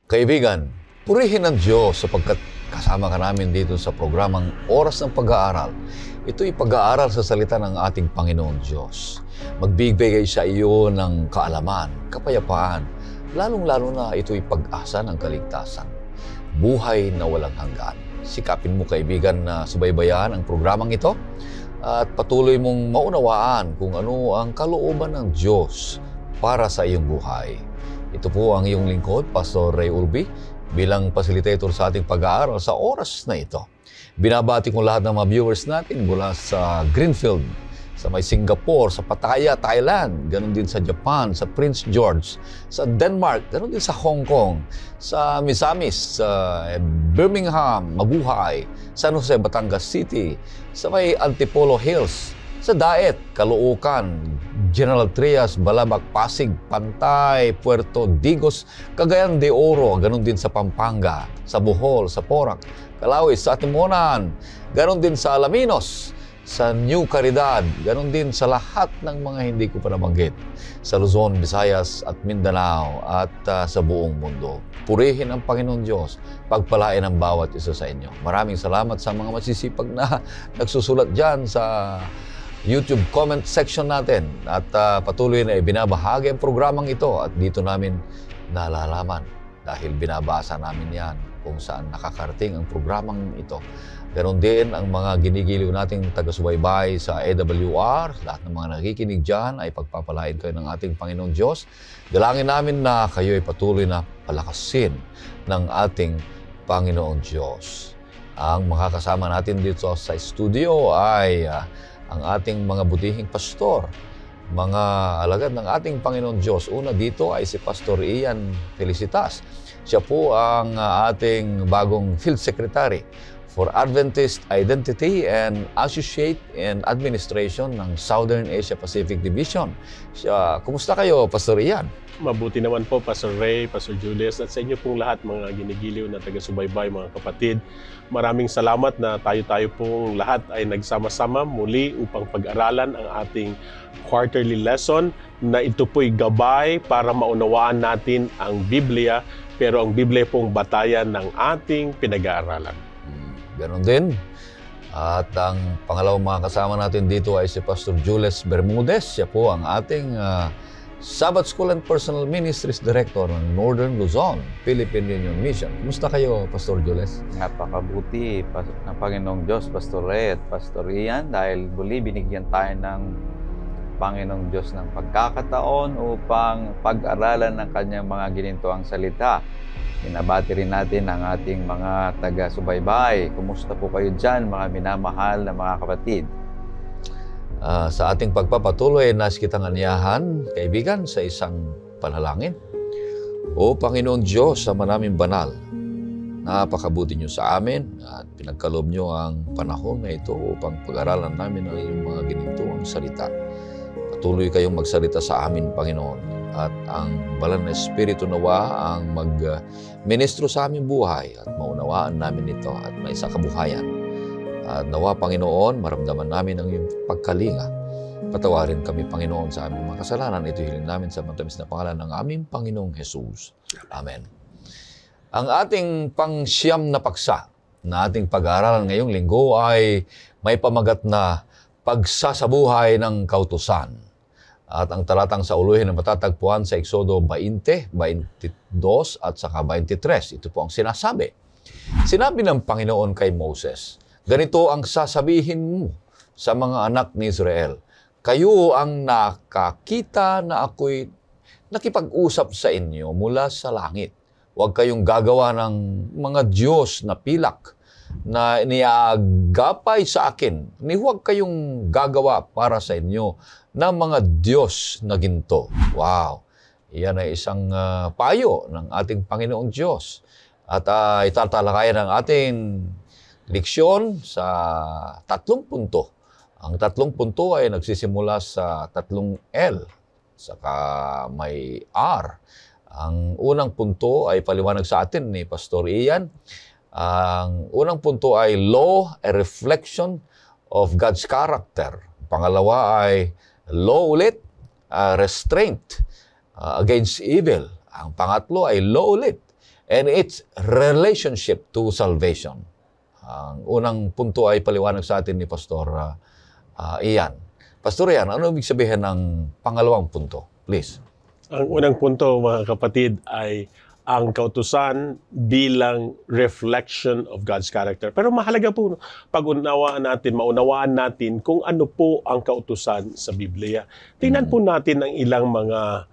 Kaibigan, purihin ang Diyos sapagkat kasama ka namin dito sa programang Oras ng Pag-aaral. Ito'y pag-aaral sa salita ng ating Panginoon Diyos. Magbibigay sa iyo ng kaalaman, kapayapaan, lalong-lalo na ito'y pag-asa ng kaligtasan. Buhay na walang hanggan. Sikapin mo kaibigan na subaybayan ang programang ito at patuloy mong maunawaan kung ano ang kalooban ng Diyos para sa iyong buhay. Ito po ang iyong lingkod, Pastor Ray Ulbi, bilang facilitator sa ating pag-aaral sa oras na ito. Binabati ko lahat ng mga viewers natin mula sa Greenfield, sa may Singapore, sa Pattaya, Thailand, ganun din sa Japan, sa Prince George, sa Denmark, ganun din sa Hong Kong, sa Misamis, sa Birmingham, Mabuhay, San Jose, Batangas City, sa may Antipolo Hills, sa Daet, Caloocan, General Trias, Balabac, Pasig, Pantay, Puerto Digos, Cagayan de Oro, ganun din sa Pampanga, sa Bohol, sa Porac, Calawis, sa Atimonan, ganun din sa Alaminos, sa New Caridad, ganun din sa lahat ng mga hindi ko pa nabanggit, sa Luzon, Visayas at Mindanao at sa buong mundo. Purihin ang Panginoon Diyos, pagpalain ang bawat isa sa inyo. Maraming salamat sa mga masisipag na nagsusulat dyan sa YouTube comment section natin at patuloy na ibinabahagi ang programang ito at dito namin nalalaman dahil binabasa namin yan kung saan nakakarating ang programang ito. Ganon din ang mga ginigiliw nating taga-subaybay sa AWR, lahat ng mga nakikinig dyan ay pagpapalain kayo ng ating Panginoon Diyos. Dalangin namin na kayo ay patuloy na palakasin ng ating Panginoon Diyos. Ang makakasama natin dito sa studio ay ang ating mga butihing pastor, mga alagad ng ating Panginoon Diyos. Una dito ay si Pastor Ian Felicitas. Siya po ang ating bagong Field Secretary for Adventist Identity and Associate in Administration ng Southern Asia Pacific Division. Kumusta kayo, Pastor Ian? Mabuti naman po, Pastor Ray, Pastor Julius, at sa inyo pong lahat mga ginigiliw na taga-subaybay, mga kapatid. Maraming salamat na tayo-tayo pong lahat ay nagsama-sama muli upang pag-aralan ang ating quarterly lesson na ito po'y gabay para maunawaan natin ang Biblia, pero ang Biblia pong batayan ng ating pinag-aaralan. Ganon din. At ang pangalawang mga kasama natin dito ay si Pastor Julius Bermudez. Siya po ang ating Sabbath School and Personal Ministries Director ng Northern Luzon, Philippine Union Mission. Kumusta kayo, Pastor Julius? Napakabuti ng Panginoong Diyos, Pastor Ray at Pastor Ian, dahil muli binigyan tayo ng Panginoong Diyos ng pagkakataon upang pag-aralan ng kanyang mga ginintuang salita. Binabati rin natin ang ating mga taga-subaybay. Kumusta po kayo dyan, mga minamahal na mga kapatid? Sa ating pagpapatuloy, nais kitang aniyahan, kaibigan, sa isang panalangin. O Panginoon Diyos, sa manaming banal, napakabuti niyo sa amin at pinagkaloob niyo ang panahon na ito upang pag-aralan namin ang iyong mga ginintuang salita. Patuloy kayong magsalita sa amin, Panginoon, at ang banal na Espiritu nawa ang mag-ministro sa aming buhay at maunawaan namin ito at may sa kabuhayan. At nawa, Panginoon, maramdaman namin ang iyong pagkalinga. Patawarin kami, Panginoon, sa aming mga kasalanan. Ito hiling namin sa matamis na pangalan ng aming Panginoong Jesus. Amen. Ang ating pang-siyam na paksa na ating pag-aaralan ngayong linggo ay may pamagat na pagsasabuhay ng kautusan. At ang talatang sa uluhin na matatagpuan sa Exodo 20, 22 at saka 23. Ito po ang sinasabi. Sinabi ng Panginoon kay Moses, ganito ang sasabihin mo sa mga anak ni Israel. Kayo ang nakakita na ako'y nakipag-usap sa inyo mula sa langit. Huwag kayong gagawa ng mga Diyos na pilak na iniagapay sa akin. Huwag kayong gagawa para sa inyo ng mga Diyos na ginto. Wow! Iyan ay isang payo ng ating Panginoong Diyos. At itatalakayan ng ating leksyon sa 3 punto. Ang 3 punto ay nagsisimula sa 3 L, saka may R. Ang unang punto ay paliwanag sa atin ni Pastor Ian. Ang unang punto ay law, a reflection of God's character. Pangalawa ay law ulit, restraint against evil. Ang pangatlo ay law ulit, and its relationship to salvation. Ang unang punto ay paliwanag sa atin ni Pastor Ian. Pastor Ian, ano ibig sabihin ng pangalawang punto? Please. Ang unang punto, mga kapatid, ay ang kautusan bilang reflection of God's character. Pero mahalaga po maunawaan natin kung ano po ang kautusan sa Biblia. Tingnan po natin ang ilang mga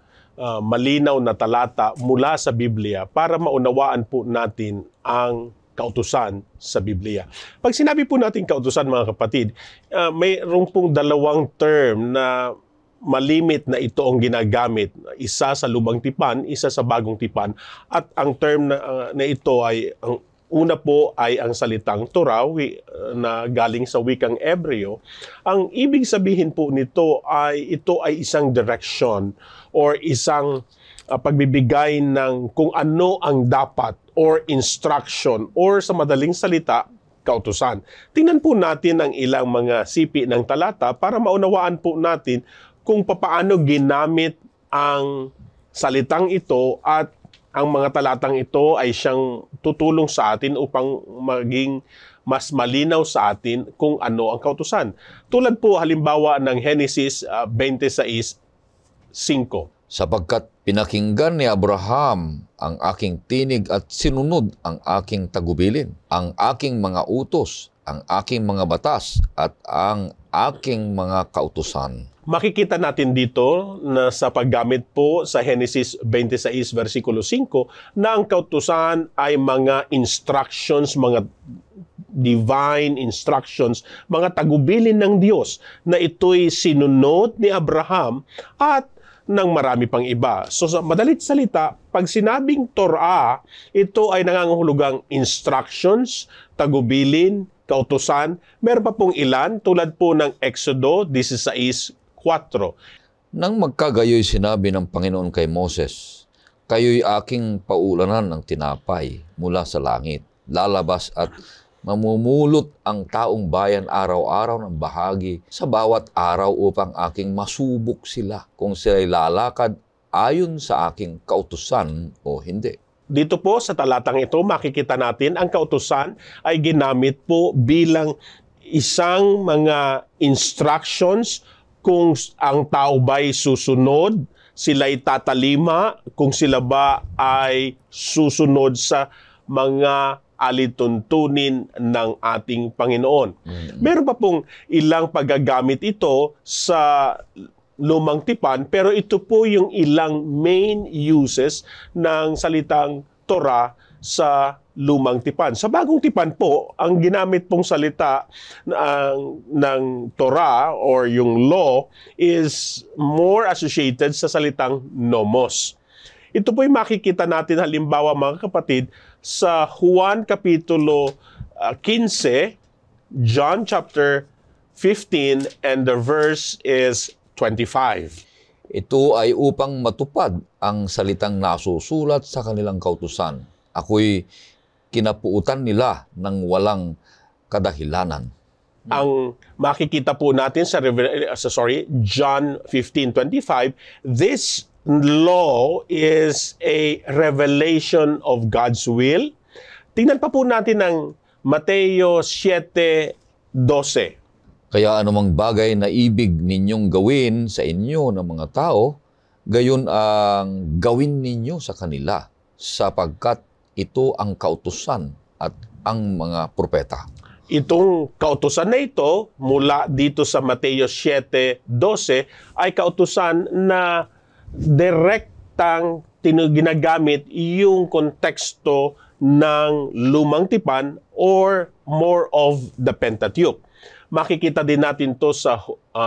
malinaw na talata mula sa Biblia para maunawaan po natin ang kautusan sa Biblia. Pag sinabi po natin kautusan, mga kapatid, mayroong pong dalawang term na malimit na ito ang ginagamit. Isa sa Lumang Tipan, isa sa Bagong Tipan. At ang term na ito ay, ang una po ay ang salitang Torah na galing sa wikang Hebreo. Ang ibig sabihin po nito ay ito ay isang direction or isang pagbibigay ng kung ano ang dapat or instruction or sa madaling salita, kautusan. Tingnan po natin ang ilang mga sipi ng talata para maunawaan po natin kung papaano ginamit ang salitang ito at ang mga talatang ito ay siyang tutulong sa atin upang maging mas malinaw sa atin kung ano ang kautusan. Tulad po halimbawa ng Genesis 26:5. Sapagkat pinakinggan ni Abraham ang aking tinig at sinunod ang aking tagubilin, ang aking mga utos, ang aking mga batas at ang aking mga kautusan. Makikita natin dito na sa paggamit po sa Genesis 26 versikulo 5 na ang kautusan ay mga instructions, mga divine instructions, mga tagubilin ng Diyos na ito'y sinunod ni Abraham at ng marami pang iba. So sa madalit salita, pag sinabing Torah, ito ay nangangahulugang instructions, tagubilin, kautusan. Meron pa pong ilan tulad po ng Exodo 16:4. Nang magkagayoy sinabi ng Panginoon kay Moses, kayo'y aking paulanan ng tinapay mula sa langit. Lalabas at mamumulot ang taong bayan araw-araw ng bahagi sa bawat araw upang aking masubok sila kung sila'y lalakad ayon sa aking kautusan o hindi. Dito po sa talatang ito, makikita natin ang kautusan ay ginamit po bilang isang mga instructions kung ang tao ba'y susunod, sila'y tatalima, kung sila ba ay susunod sa mga alituntunin ng ating Panginoon. Meron pa pong ilang paggagamit ito sa Lumang Tipan, pero ito po yung ilang main uses ng salitang Torah sa Lumang Tipan. Sa Bagong Tipan po, ang ginamit pong salita ng Torah or yung law is more associated sa salitang nomos. Ito po yung makikita natin halimbawa, mga kapatid, sa Juan Kapitulo 15, John chapter 15, and the verse is 25. Ito ay upang matupad ang salitang nasusulat sa kanilang kautusan. Ako'y kinapuutan nila ng walang kadahilanan. Ang makikita po natin sa John 15:25, this law is a revelation of God's will. Tingnan pa po natin ang Mateo 7:12. Kaya anumang bagay na ibig ninyong gawin sa inyo ng mga tao, gayon ang gawin ninyo sa kanila, sapagkat ito ang kautusan at ang mga propeta. Itong kautusan na ito, mula dito sa Mateo 7:12, ay kautusan na direktang ginagamit yung konteksto ng Lumang Tipan or more of the Pentateuch. Makikita din natin to sa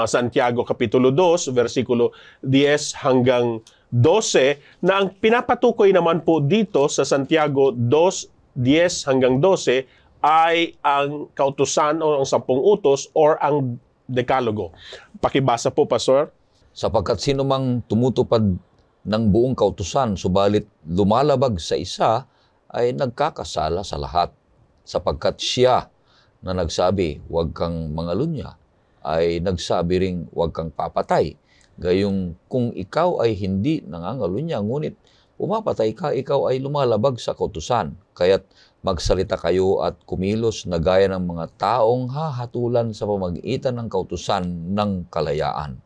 Santiago Kapitulo 2, versikulo 10 hanggang 12, na ang pinapatukoy naman po dito sa Santiago 2:10 hanggang 12 ay ang kautusan o ang 10 utos or ang Dekalogo. Pakibasa po, Pastor. Sapagkat sino mang tumutupad ng buong kautusan, subalit lumalabag sa isa, ay nagkakasala sa lahat. Sapagkat siya na nagsabi, huwag kang mangalunya, ay nagsabi ring huwag kang papatay. Gayong kung ikaw ay hindi nangangalunya, ngunit pumapatay ka, ikaw ay lumalabag sa kautusan. Kaya't magsalita kayo at kumilos na gaya ng mga taong hahatulan sa pamagitan ng kautusan ng kalayaan.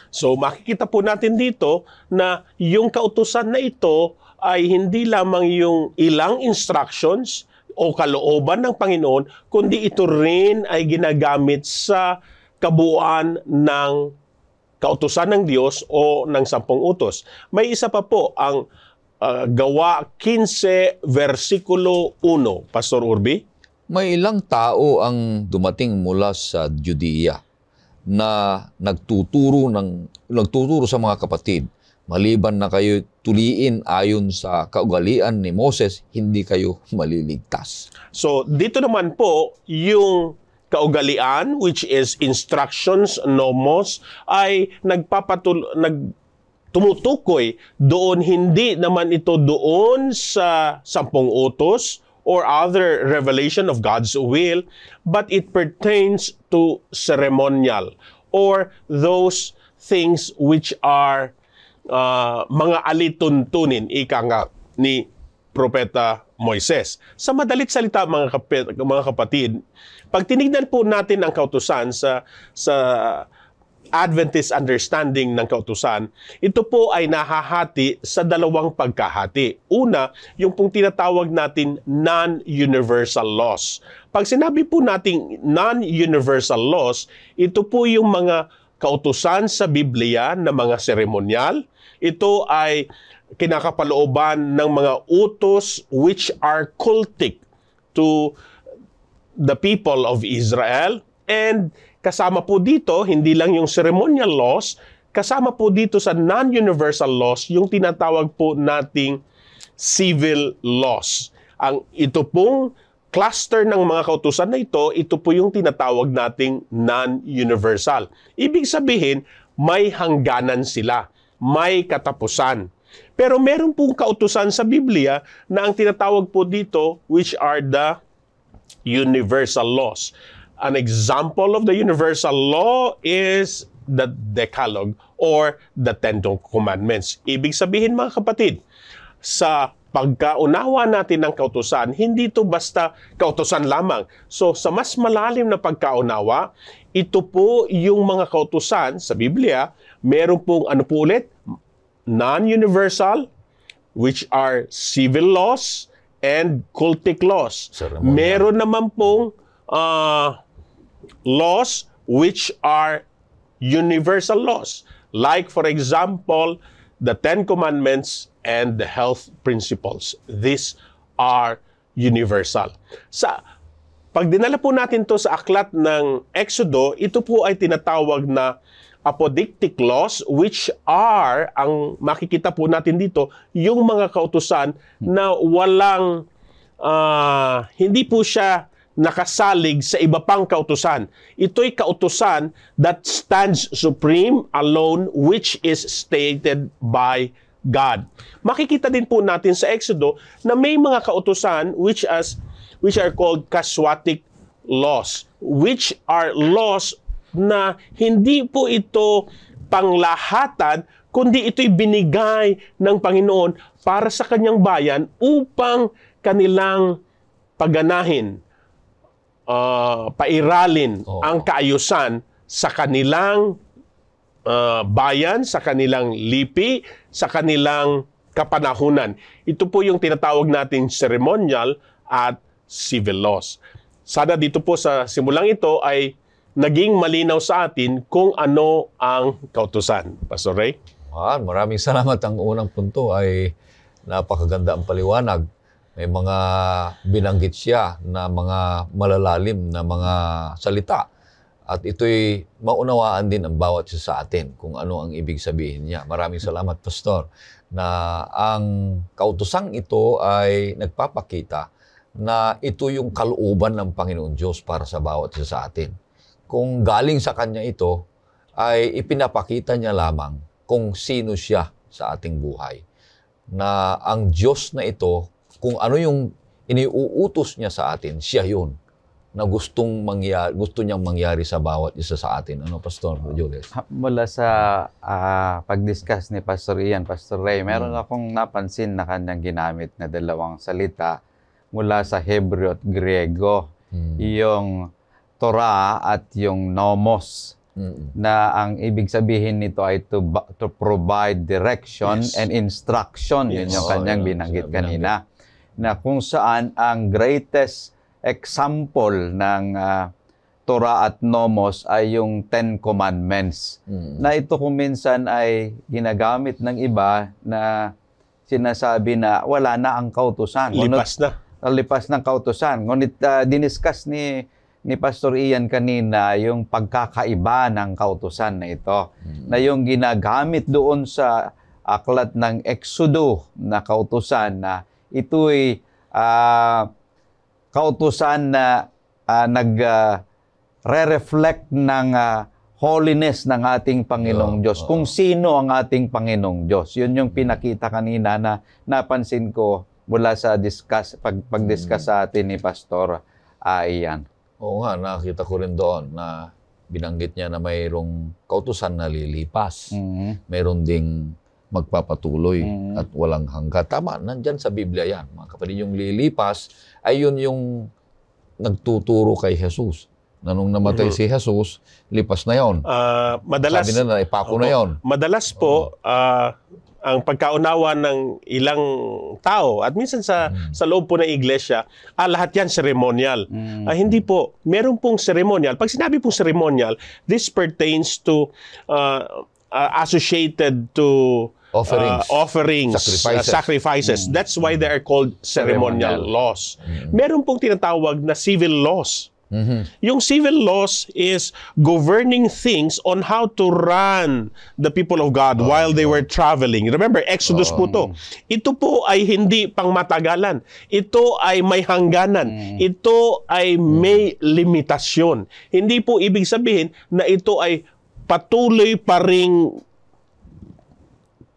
So makikita po natin dito na yung kautusan na ito ay hindi lamang yung ilang instructions o kalooban ng Panginoon, kundi ito rin ay ginagamit sa kabuuan ng kautusan ng Diyos o ng 10 utos. May isa pa po ang Gawa 15, versikulo 1. Pastor Urbi? May ilang tao ang dumating mula sa Judea na nagtuturo sa mga kapatid, maliban na kayo tuliin ayon sa kaugalian ni Moses, hindi kayo maliligtas. So dito naman po, yung kaugalian, which is instructions, nomos, ay tumutukoy doon, hindi naman ito doon sa 10 utos or other revelation of God's will, but it pertains to ceremonial or those things which are mga alituntunin, ika nga ni Propeta Moises. Sa madalit salita, mga kapatid, pag tinignan po natin ang kautusan sa Adventist understanding ng kautusan, ito po ay nahahati sa 2 pagkahati. Una, yung pong tinatawag natin non-universal laws. Pag sinabi po nating non-universal laws, ito po yung mga kautusan sa Biblia na mga seremonyal. Ito ay kinakapalooban ng mga utos which are cultic to the people of Israel. And kasama po dito, hindi lang yung ceremonial laws, kasama po dito sa non-universal laws, yung tinatawag po nating civil laws. Ito pong cluster ng mga kautusan na ito po yung tinatawag nating non-universal. Ibig sabihin, may hangganan sila, may katapusan. Pero meron pong kautusan sa Biblia na ang tinatawag po dito, which are the universal laws. An example of the universal law is the Decalogue or the 10 Commandments. Ibig sabihin, mga kapatid, sa pagkaunawa natin ng kautusan, hindi ito basta kautusan lamang. So sa mas malalim na pagkaunawa, ito po yung mga kautusan sa Biblia, meron pong non-universal, which are civil laws and cultic laws. Ceremonial. Meron naman pong laws which are universal laws. Like, for example, the 10 Commandments and the health principles. These are universal. Pag dinala po natin to sa aklat ng Exodo, ito po ay tinatawag na apodictic laws, which are, ang makikita po natin dito, yung mga kautusan na hindi po siya nakasalig sa iba pang kautusan. Ito'y kautusan that stands supreme alone, which is stated by God. Makikita din po natin sa Exodo na may mga kautusan which are called casuistic laws, which are laws na hindi po ito panglahatan, kundi ito'y binigay ng Panginoon para sa kanyang bayan upang kanilang pagganahin, pairalin ang kaayusan sa kanilang bayan, sa kanilang lipi, sa kanilang kapanahunan. Ito po yung tinatawag nating ceremonial at civil laws. Sana dito po sa simulang ito ay naging malinaw sa atin kung ano ang kautusan. Pastor Ray? Maraming salamat. Ang unang punto ay napakaganda ang paliwanag. May mga binanggit siya na mga malalalim na mga salita. At ito'y maunawaan din ang bawat isa sa atin kung ano ang ibig sabihin niya. Maraming salamat, Pastor, na ang kautusang ito ay nagpapakita na ito yung kalooban ng Panginoon Diyos para sa bawat isa sa atin. Kung galing sa Kanya ito, ay ipinapakita niya lamang kung sino siya sa ating buhay. Na ang Diyos na ito, kung ano yung iniuutos niya sa atin, siya yun. na gusto niyang mangyari sa bawat isa sa atin? Ano, Pastor Julius? Mula sa pag-discuss ni Pastor Ian, Pastor Ray, meron akong napansin na kanyang ginamit na dalawang salita mula sa Hebreo at Griego. Yung Torah at yung Nomos. Na ang ibig sabihin nito ay to provide direction and instruction. Yun yung kanyang binanggit kanina. Na kung saan ang greatest example ng Torah at Nomos ay yung Ten Commandments. Na ito kung minsan ay ginagamit ng iba na sinasabi na wala na ang kautusan. Lipas na. Lipas ng kautusan. Ngunit diniscuss ni Pastor Ian kanina yung pagkakaiba ng kautusan na ito. Na yung ginagamit doon sa aklat ng Exodo na kautusan na ito'y kautusan na nag-re-reflect ng holiness ng ating Panginoong Diyos. Kung sino ang ating Panginoong Diyos. Yun yung pinakita kanina na napansin ko mula sa pag-discuss sa atin ni Pastor Ian. Oo nga, nakita ko rin doon na binanggit niya na mayroong kautusan na lilipas. Mayroon ding magpapatuloy at walang hanggan. Tama, nandyan sa Biblia yan. Mga kapatid, yung lilipas ay yun yung nagtuturo kay Jesus. Na nung namatay si Jesus, lipas na yon. Madalas, sabi na ipako na yon. Madalas po, ang pagkaunawa ng ilang tao at minsan sa loob po ng iglesia, lahat yan seremonyal. Hindi po. Meron pong seremonyal. Pag sinabi pong seremonyal, this pertains to associated to offerings, sacrifices. That's why they are called ceremonial laws. Meron pong tinatawag na civil laws. Yung civil laws is governing things on how to run the people of God while they were traveling. Remember, Exodus po to. Ito po ay hindi pangmatagalan. Ito ay may hangganan. Ito ay may limitasyon. Hindi po ibig sabihin na ito ay patuloy pa ring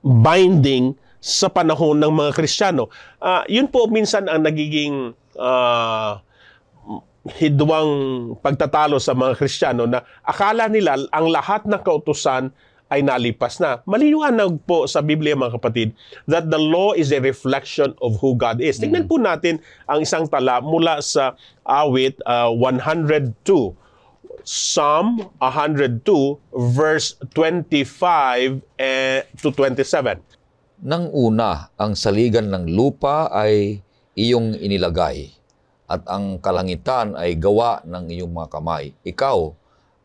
binding sa panahon ng mga Kristiyano. Yun po minsan ang nagiging hidwang pagtatalo sa mga Kristiyano na akala nila ang lahat ng kautusan ay nalipas na. Maliwanag po sa Biblia, mga kapatid, that the law is a reflection of who God is. Tingnan po natin ang isang tala mula sa awit 102. Psalm 102 verse 25 to 27. Nang una, ang saligan ng lupa ay iyong inilagay at ang kalangitan ay gawa ng iyong mga kamay. Ikaw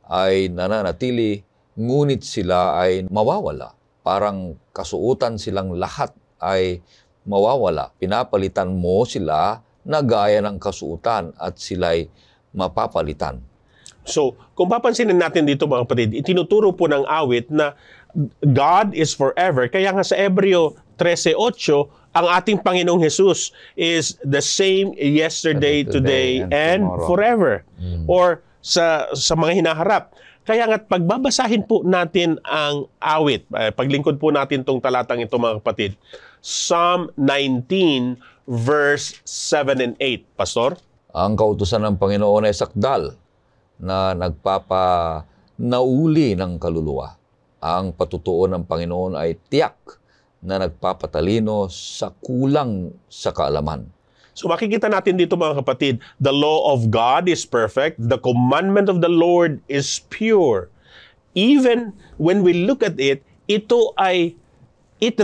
ay nananatili, ngunit sila ay mawawala. Parang kasuutan silang lahat ay mawawala. Pinapalitan mo sila na gaya ng kasuutan at sila'y mapapalitan. So, kung papansinin natin dito, mga kapatid, itinuturo po ng awit na God is forever. Kaya nga sa Hebreo 13:8, ang ating Panginoong Jesus is the same yesterday, today, and forever. Or sa mga hinaharap. Kaya nga't pagbabasahin po natin ang awit, paglingkod po natin itong talatang ito, mga kapatid. Psalm 19 verse 7 and 8. Pastor? Ang kautusan ng Panginoon ay sakdal na nagpapanauli ng kaluluwa. Ang patutuo ng Panginoon ay tiyak na nagpapatalino sa kulang sa kaalaman. So makikita natin dito, mga kapatid, the law of God is perfect. The commandment of the Lord is pure. Even when we look at it, it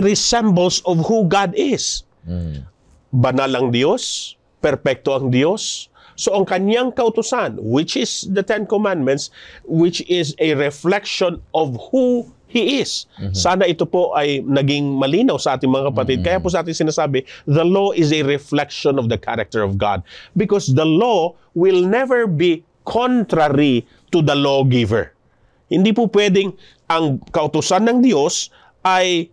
resembles of who God is. Banal ang Diyos, perpekto ang Diyos. So ang kanyang kautusan, which is the Ten Commandments, which is a reflection of who He is. Sana ito po ay naging malinaw sa ating mga kapatid. Kaya po sa ating sinasabi, the law is a reflection of the character of God. Because the law will never be contrary to the lawgiver. Hindi po pwedeng ang kautusan ng Diyos ay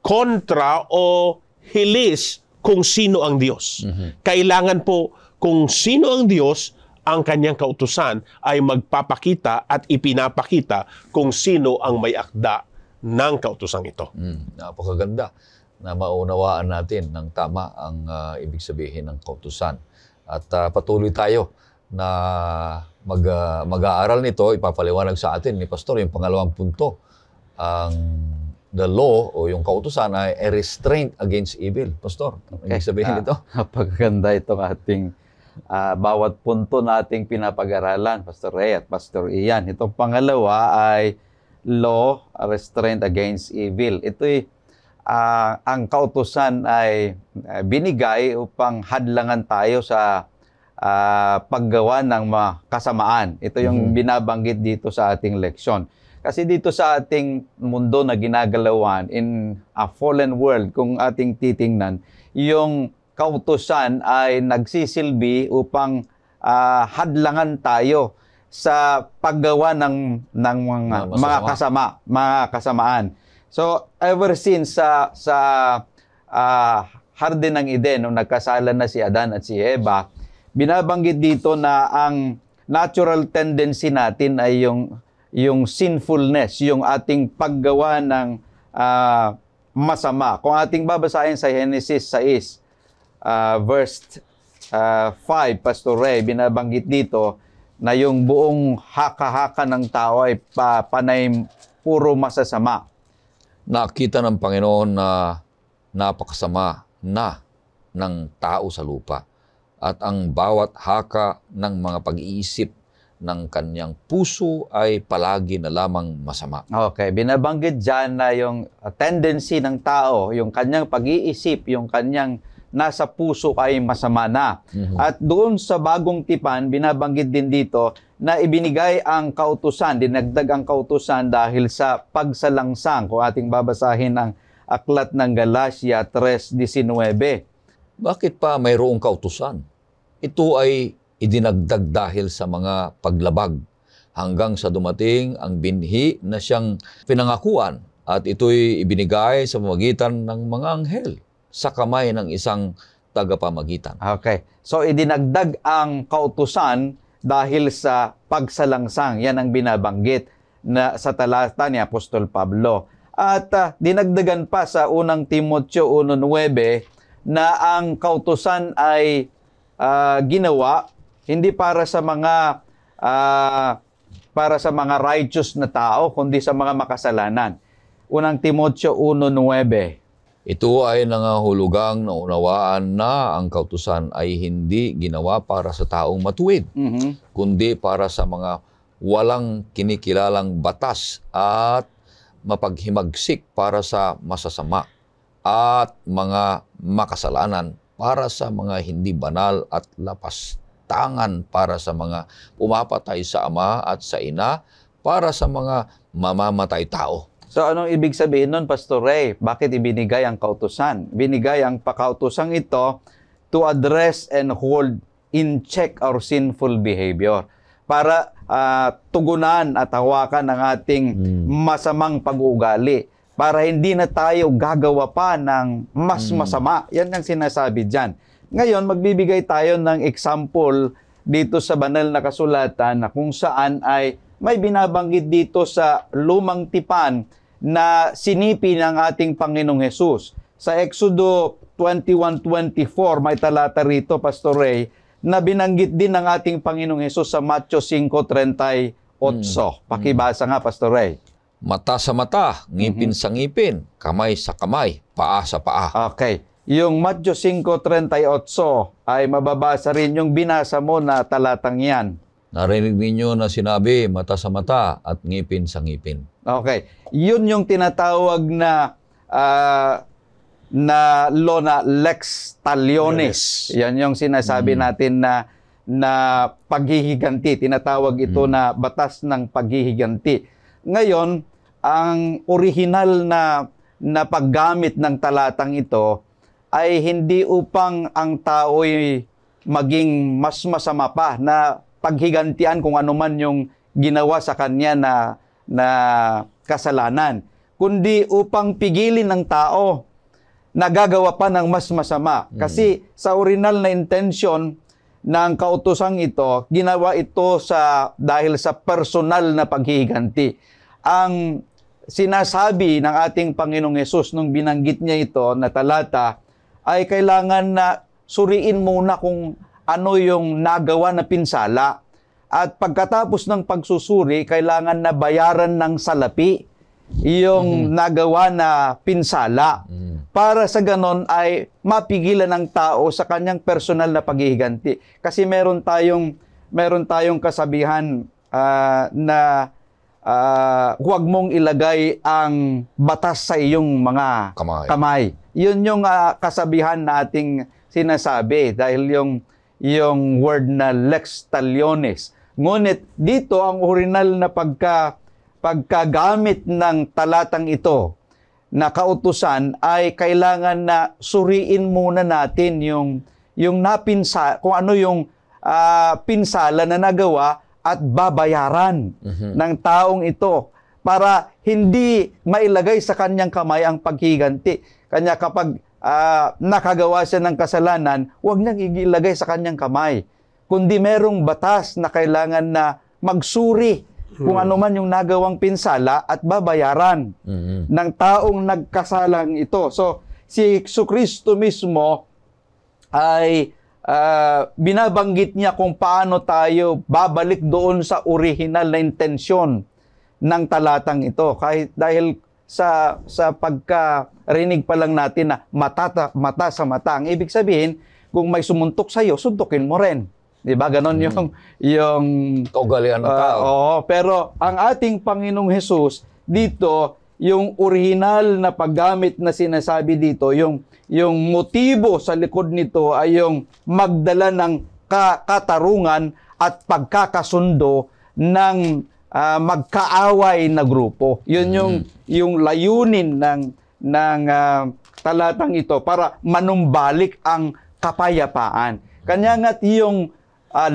kontra o hilis kung sino ang Diyos. Kailangan po kung sino ang Diyos, ang kanyang kautusan ay magpapakita at ipinapakita kung sino ang may akda ng kautusang ito. Napakaganda na maunawaan natin ng tama ang ibig sabihin ng kautusan. At patuloy tayo na mag-aaral nito, ipapaliwanag sa atin ni Pastor yung pangalawang punto. The law o yung kautusan ay a restraint against evil. Pastor, Okay. ibig sabihin nito? Napakaganda itong ating bawat punto na ating pinapag-aralan, Pastor Ray at Pastor Ian. Itong pangalawa ay law, a restraint against evil. Ito'y ang kautusan ay binigay upang hadlangan tayo sa paggawa ng mga kasamaan. Ito yung binabanggit dito sa ating leksyon. Kasi dito sa ating mundo na ginagalawan, in a fallen world, kung ating titingnan, yung kautusan ay nagsisilbi upang hadlangan tayo sa paggawa ng mga kasamaan. So, ever since sa Harden ng Eden, nung nagkasala na si Adan at si Eva, binabanggit dito na ang natural tendency natin ay yung sinfulness, yung ating paggawa ng masama. Kung ating babasahin sa Genesis 6, verse 5, Pastor Ray, binabanggit dito na yung buong haka-haka ng tao ay panay puro masasama. Nakita ng Panginoon na napakasama na ng tao sa lupa at ang bawat haka ng mga pag-iisip ng kanyang puso ay palagi na lamang masama. Okay, binabanggit dyan na yung tendency ng tao, yung kanyang pag-iisip, yung kanyang nasa puso ay masama na. At doon sa bagong tipan, binabanggit din dito na ibinigay ang kautusan, dinagdag ang kautusan dahil sa pagsalangsang. Kung ating babasahin ang aklat ng Galatia 3:19. Bakit pa mayroong kautusan? Ito ay idinagdag dahil sa mga paglabag hanggang sa dumating ang binhi na siyang pinangakuan at ito'y ibinigay sa pamamagitan ng mga anghel sa kamay ng isang tagapamagitan. Okay. So, idinagdag ang kautusan dahil sa pagsalangsang. Yan ang binabanggit na sa talata ni Apostol Pablo. At dinagdagan pa sa unang Timoteo 1:9 na ang kautusan ay ginawa hindi para sa mga righteous na tao, kundi sa mga makasalanan. Unang Timoteo 1:9. Ito ay nangahulugang naunawaan na ang kautusan ay hindi ginawa para sa taong matuwid, kundi para sa mga walang kinikilalang batas at mapaghimagsik para sa masasama at mga makasalanan para sa mga hindi banal at lapastangan para sa mga pumapatay sa ama at sa ina para sa mga mamamatay tao. So, anong ibig sabihin nun, Pastor Ray? Bakit ibinigay ang kautusan? Binigay ang pakautusang ito to address and hold in check our sinful behavior. Para tugunan at hawakan ang ating masamang pag-uugali. Para hindi na tayo gagawa pa ng mas masama. Yan ang sinasabi dyan. Ngayon, magbibigay tayo ng example dito sa banal na kasulatan na kung saan ay may binabanggit dito sa lumang tipan na sinipi ng ating Panginoong Hesus. Sa Exodo 21:24, may talata rito, Pastor Ray, na binanggit din ng ating Panginoong Hesus sa Matthew 5:38. Pakibasa nga, Pastor Ray. Mata sa mata, ngipin sa ngipin, kamay sa kamay, paa sa paa. Okay. Yung Matthew 5:38 ay mababasa rin yung binasa mo na talatang yan. Narinig ninyo na sinabi, mata sa mata at ngipin sa ngipin. Okay. Yun yung tinatawag na law na lex talionis. Yan yung sinasabi natin na paghihiganti. Tinatawag ito na batas ng paghihiganti. Ngayon, ang orihinal na paggamit ng talatang ito ay hindi upang ang tao'y maging mas masama pa na paghigantian kung ano man yung ginawa sa kanya na kasalanan, kundi upang pigilin ng tao na gagawa pa ng mas masama. Kasi sa original na intention ng kautosang ito, ginawa ito dahil sa personal na paghihiganti. Ang sinasabi ng ating Panginoong Hesus nung binanggit niya ito na talata ay kailangan na suriin muna kung ano yung nagawa na pinsala. At pagkatapos ng pagsusuri, kailangan na bayaran ng salapi yung nagawa na pinsala. Para sa ganon ay mapigilan ng tao sa kanyang personal na paghihiganti. Kasi meron tayong kasabihan na huwag mong ilagay ang batas sa iyong mga kamay. Yun yung kasabihan na ating sinasabi dahil yung word na lex talionis. Ngunit dito ang original na pagkagamit ng talatang ito na kautusan ay kailangan na suriin muna natin yung kung ano yung pinsala na nagawa at babayaran ng taong ito para hindi mailagay sa kanyang kamay ang paghiganti. Kanya kapag nakagawa siya ng kasalanan, huwag niyang ilagay sa kanyang kamay. Kundi merong batas na kailangan na magsuri kung ano man yung nagawang pinsala at babayaran ng taong nagkasalang ito. So, si Jesucristo mismo ay binabanggit niya kung paano tayo babalik doon sa original na intensyon ng talatang ito. Kahit dahil sa pagkarinig pa lang natin na mata sa mata. Ang ibig sabihin, kung may sumuntok sa'yo, suntukin mo rin. Di ba? Ganon yung kaugalian ng tao. Oo, pero ang ating Panginoong Hesus, dito, yung original na paggamit na sinasabi dito, yung motibo sa likod nito ay yung magdala ng katarungan at pagkakasundo ng magkaaway na grupo. Yun yung layunin ng talatang ito para manumbalik ang kapayapaan. Kanya nga't yung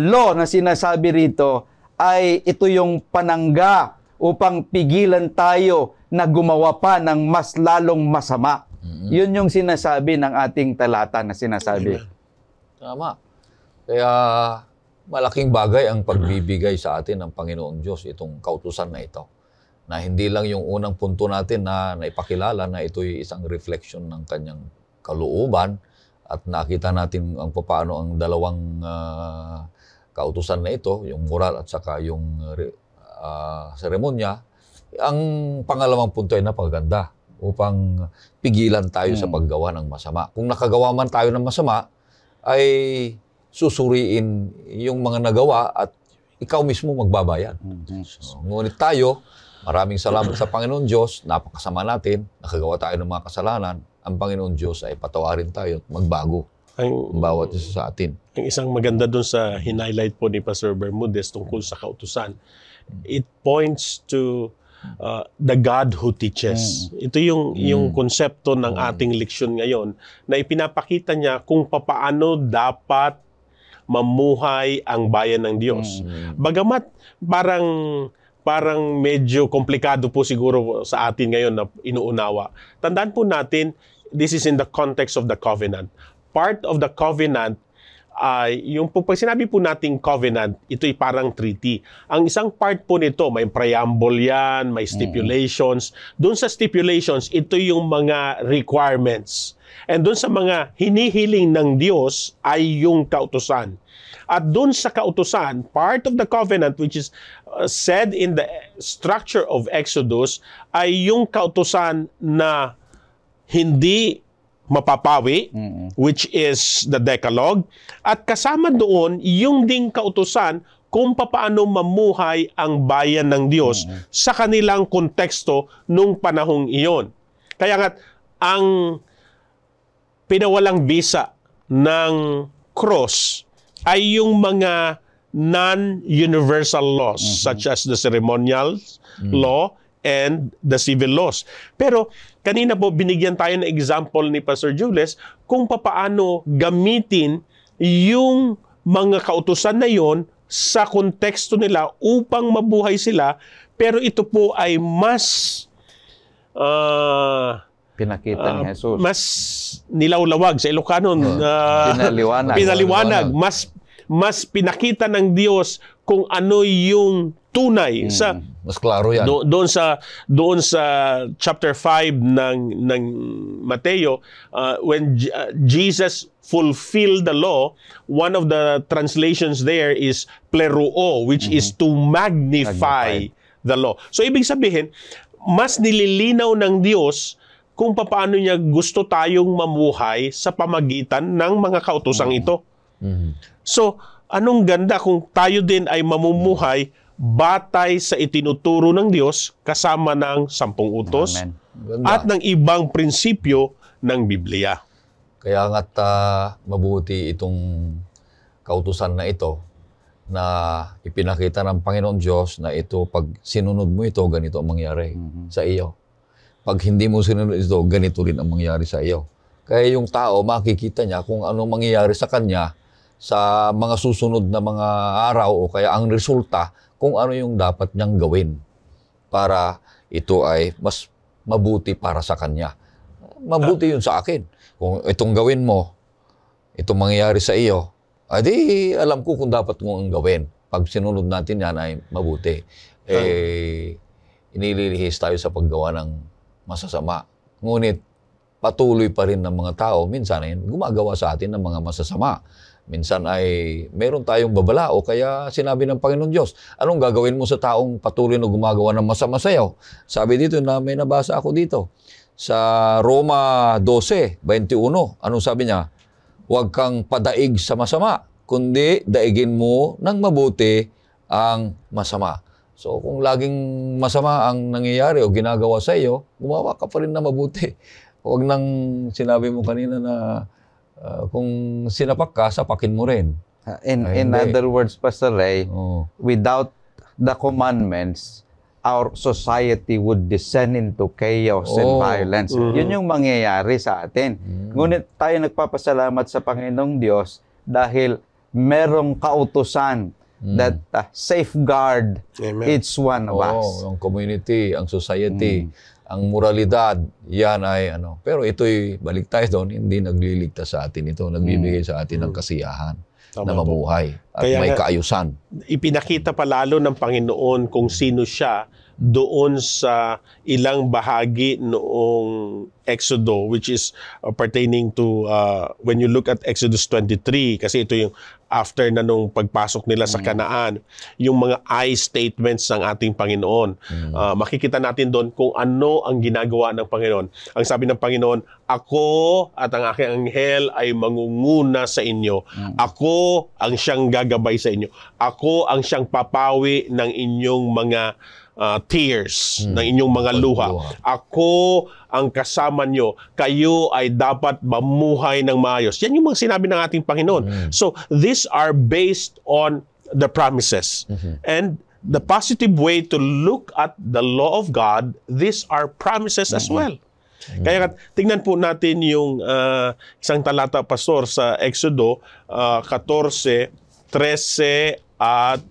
law na sinasabi rito ay ito yung panangga upang pigilan tayo na gumawa pa ng mas lalong masama. Yun yung sinasabi ng ating talata na sinasabi. Tama. Kaya malaking bagay ang pagbibigay sa atin ng Panginoong Diyos, itong kautusan na ito. Na hindi lang yung unang punto natin na naipakilala na ito'y isang reflection ng kanyang kalooban at nakita natin ang paano ang dalawang kautusan na ito, yung moral at saka yung seremonya. Ang pangalawang punto ay napakaganda upang pigilan tayo sa paggawa ng masama. Kung nakagawa man tayo ng masama, ay susuriin yung mga nagawa at ikaw mismo magbabayad. Ngunit tayo, maraming salamat sa Panginoon Diyos, napakasama natin, nakagawa tayo ng mga kasalanan, ang Panginoon Diyos ay patawarin tayo at magbago ang bawat isa sa atin. Ang isang maganda dun sa highlight po ni Pastor Bermudez tungkol sa kautusan, it points to the God who teaches. Ito yung konsepto ng ating leksyon ngayon na ipinapakita niya kung papaano dapat mamuhay ang bayan ng Diyos. Bagamat parang medyo komplikado po siguro sa atin ngayon na inuunawa. Tandaan po natin, this is in the context of the covenant. Part of the covenant, yung pag sinabi po nating covenant, ito'y parang treaty. Ang isang part po nito, may preamble yan, may stipulations. Doon sa stipulations, ito yung mga requirements. And doon sa mga hinihiling ng Diyos ay yung kautusan. At doon sa kautusan, part of the covenant which is said in the structure of Exodus ay yung kautusan na hindi mapapawi, which is the Decalogue. At kasama doon, yung ding kautusan kung papaano mamuhay ang bayan ng Diyos sa kanilang konteksto nung panahong iyon. Kaya nga, ang pinawalang bisa ng cross ay yung mga non-universal laws such as the ceremonial law and the civil laws. Pero kanina po binigyan tayo ng example ni Pastor Jules kung papaano gamitin yung mga kautusan na yon sa konteksto nila upang mabuhay sila, pero ito po ay mas pinakita ni Jesus. Mas nilawlawag sa Ilocano, pinaliwanag. mas pinakita ng Diyos kung ano yung tunay sa Mas klaro yan. doon sa chapter 5 ng Mateo, when Jesus fulfilled the law, one of the translations there is pleroo, which is to magnify the law. So ibig sabihin, mas nililinaw ng Diyos kung paano niya gusto tayong mamuhay sa pamagitan ng mga kautosang ito. So, anong ganda kung tayo din ay mamumuhay batay sa itinuturo ng Diyos kasama ng 10 utos Amen. at ng ibang prinsipyo ng Biblia. Kaya nga't mabuti itong kautusan na ito na ipinakita ng Panginoon Diyos na ito, pag sinunod mo ito, ganito ang mangyari sa iyo. Pag hindi mo sinunod ito, ganito rin ang mangyari sa iyo. Kaya yung tao, makikita niya kung anong mangyayari sa kanya sa mga susunod na mga araw o kaya ang resulta kung ano yung dapat niyang gawin para ito ay mas mabuti para sa kanya. Mabuti yun sa akin. Kung itong gawin mo, itong mangyayari sa iyo, adi alam ko kung dapat mo ang gawin. Pag sinunod natin yan ay mabuti. Inililihis tayo sa paggawa ng masasama. Ngunit patuloy pa rin ng mga tao, minsan ay gumagawa sa atin ng mga masasama. Minsan ay meron tayong babala o kaya sinabi ng Panginoon Diyos, anong gagawin mo sa taong patuloy na gumagawa ng masama sa iyo? Sabi dito na may nabasa ako dito. Sa Roma 12:21, anong sabi niya? Huwag kang padaig sa masama, kundi daigin mo ng mabuti ang masama. So kung laging masama ang nangyayari o ginagawa sa iyo, gumawa ka pa rin na mabuti. Huwag nang sinabi mo kanina na kung sinapak ka, sapakin mo rin. In other words, Pastor Ray, without the commandments, our society would descend into chaos and violence. Yun yung mangyayari sa atin. Ngunit tayo nagpapasalamat sa Panginoong Diyos dahil merong kautusan that safeguard each one of us. Ang community, ang society, ang moralidad, yan ay ano. Pero ito'y, balik tayo doon, hindi nagliligtas sa atin ito. Nagbibigay sa atin ng kasiyahan na mabuhay at kaya may kaayusan. Ipinakita pa lalo ng Panginoon kung sino siya doon sa ilang bahagi noong Exodo, which is pertaining to when you look at Exodus 23, kasi ito yung after na nung pagpasok nila sa Kanaan, yung mga I statements ng ating Panginoon. Makikita natin doon kung ano ang ginagawa ng Panginoon. Ang sabi ng Panginoon, ako at ang aking anghel ay mangunguna sa inyo. Ako ang siyang gagabay sa inyo. Ako ang siyang papawi ng inyong mga tears, ng inyong mga luha. Ako ang kasama nyo. Kayo ay dapat mamuhay ng maayos. Yan yung mga sinabi ng ating Panginoon. So, these are based on the promises. And the positive way to look at the law of God, these are promises as well. Kaya tingnan po natin yung isang talata, Pastor, sa Exodo 14, 13 at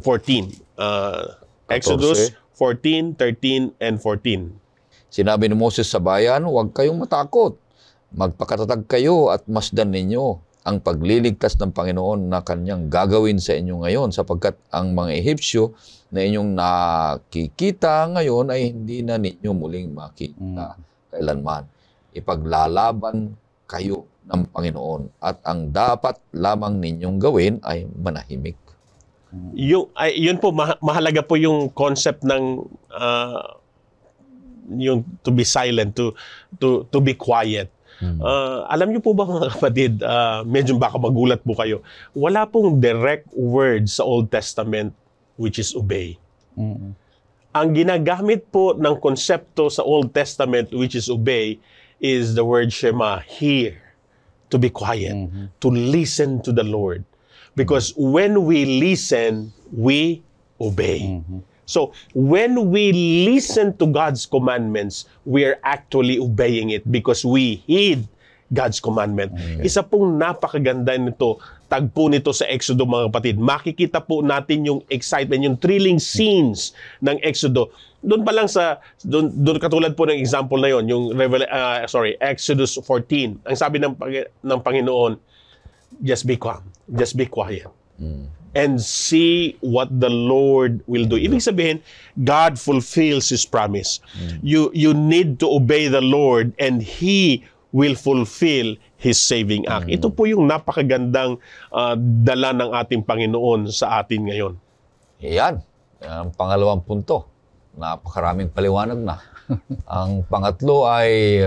14. Exodus 14, 13, and 14. Sinabi ni Moses sa bayan, huwag kayong matakot. Magpakatatag kayo at masdan ninyo ang pagliligtas ng Panginoon na kanyang gagawin sa inyo ngayon, sapagkat ang mga Ehipsyo na inyong nakikita ngayon ay hindi na ninyo muling makita kailanman. Ipaglalaban kayo ng Panginoon at ang dapat lamang ninyong gawin ay manahimik. Yun po, mahalaga po yung concept ng yung to be silent, to be quiet. Alam niyo po ba, mga kapatid, medyo baka magulat po kayo, wala pong direct word sa Old Testament which is obey. Ang ginagamit po ng konsepto sa Old Testament which is obey is the word Shema, hear, to be quiet, to listen to the Lord. Because when we listen, we obey. So, when we listen to God's commandments, we are actually obeying it because we heed God's commandment. Isa pong napakaganda nito, tagpo nito sa Exodo, mga kapatid. Makikita po natin yung excitement, yung thrilling scenes ng Exodo. Doon pa lang doon katulad po ng example na yon, yung Exodus 14. Ang sabi ng Panginoon, just be calm. Just be quiet. And see what the Lord will do. Ibig sabihin, God fulfills His promise. You need to obey the Lord and He will fulfill His saving act. Ito po yung napakagandang dala ng ating Panginoon sa atin ngayon. Yan. Ang pangalawang punto. Napakaraming paliwanag na. Ang pangatlo ay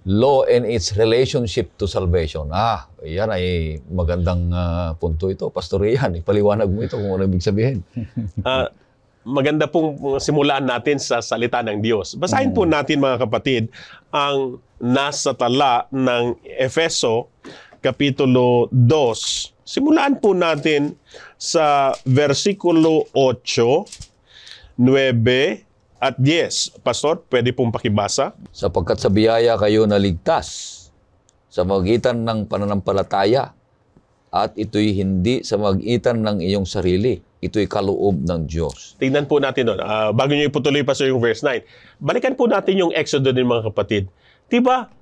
law and its relationship to salvation. Yan ay magandang punto ito. Pastor Ian, ipaliwanag mo ito kung ano ibig sabihin. Maganda pong simulaan natin sa salita ng Diyos. Basahin po natin mga kapatid ang nasa tala ng Efeso, Kapitulo 2. Simulaan po natin sa versikulo 8, 9, at 10. Pastor, pwede pong pakibasa? Sapagkat sa biyaya kayo naligtas sa magitan ng pananampalataya at ito'y hindi sa magitan ng iyong sarili. Ito'y kaloob ng Diyos. Tingnan po natin doon. Bago nyo iputuloy pa sa yung verse 9. Balikan po natin yung Exodus din mga kapatid. Diba,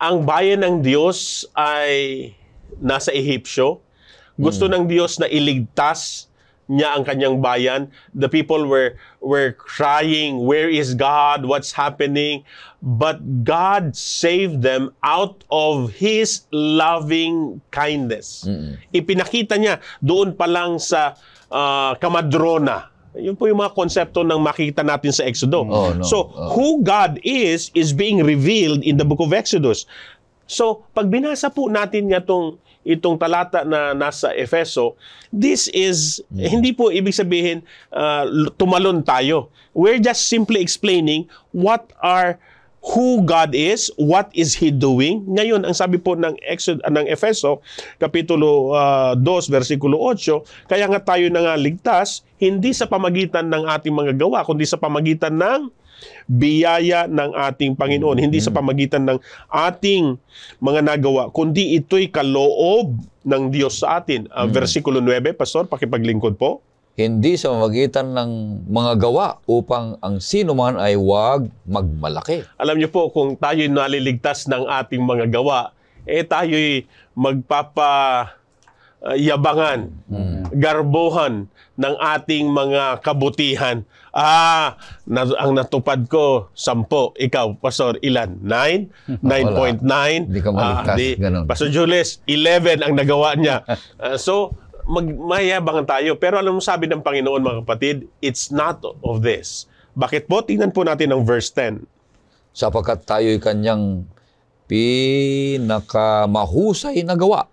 ang bayan ng Diyos ay nasa Ehipsyo. Gusto ng Diyos na iligtas niya ang kanyang bayan. The people were crying, where is God? What's happening? But God saved them out of His loving kindness. Ipinakita niya doon pa lang sa Kamadrona. Yun po yung mga konsepto ng makita natin sa Exodus. Who God is being revealed in the book of Exodus. So, pag binasa po natin nga itong talata na nasa Efeso, this is, hindi po ibig sabihin tumalon tayo. We're just simply explaining who God is, what is He doing. Ngayon, ang sabi po ng Efeso, Kapitulo 2, versikulo 8, kaya nga tayo nangaligtas, hindi sa pamagitan ng ating mga gawa, kundi sa pamagitan ng biyaya ng ating Panginoon. Hindi sa pamagitan ng ating mga nagawa, kundi ito'y kaloob ng Diyos sa atin. Versikulo 9, Pastor, pakipaglingkod po. Hindi sa pamagitan ng mga gawa upang ang sino man ay huwag magmalaki. Alam niyo po, kung tayo'y naliligtas ng ating mga gawa, tayo'y magpapayabangan, garbohan ng ating mga kabutihan. Ang natupad ko, 10. Ikaw, Pastor, ilan? 9? 9.9? Hindi ka maligtas. Ganun. Pastor Julius, 11 ang nagawa niya. So, mayayabangan tayo. Pero alam mo sabi ng Panginoon, mga kapatid, it's not of this. Bakit po? Tingnan po natin ang verse 10. Sapagkat tayo'y kanyang pinakamahusay na gawa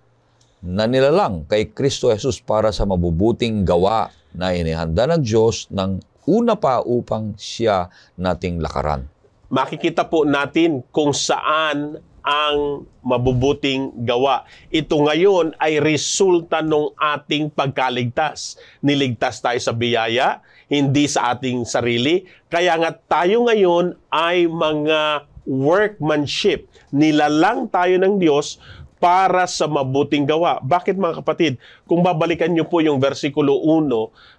na nilalang kay Kristo Jesus para sa mabubuting gawa na inihanda ng Diyos ng una pa upang siya nating lakaran. Makikita po natin kung saan ang mabubuting gawa. Ito ngayon ay resulta ng ating pagkaligtas. Niligtas tayo sa biyaya, hindi sa ating sarili. Kaya nga tayo ngayon ay mga workmanship. Nilalang tayo ng Diyos para sa mabuting gawa. Bakit mga kapatid? Kung babalikan niyo po yung versikulo 1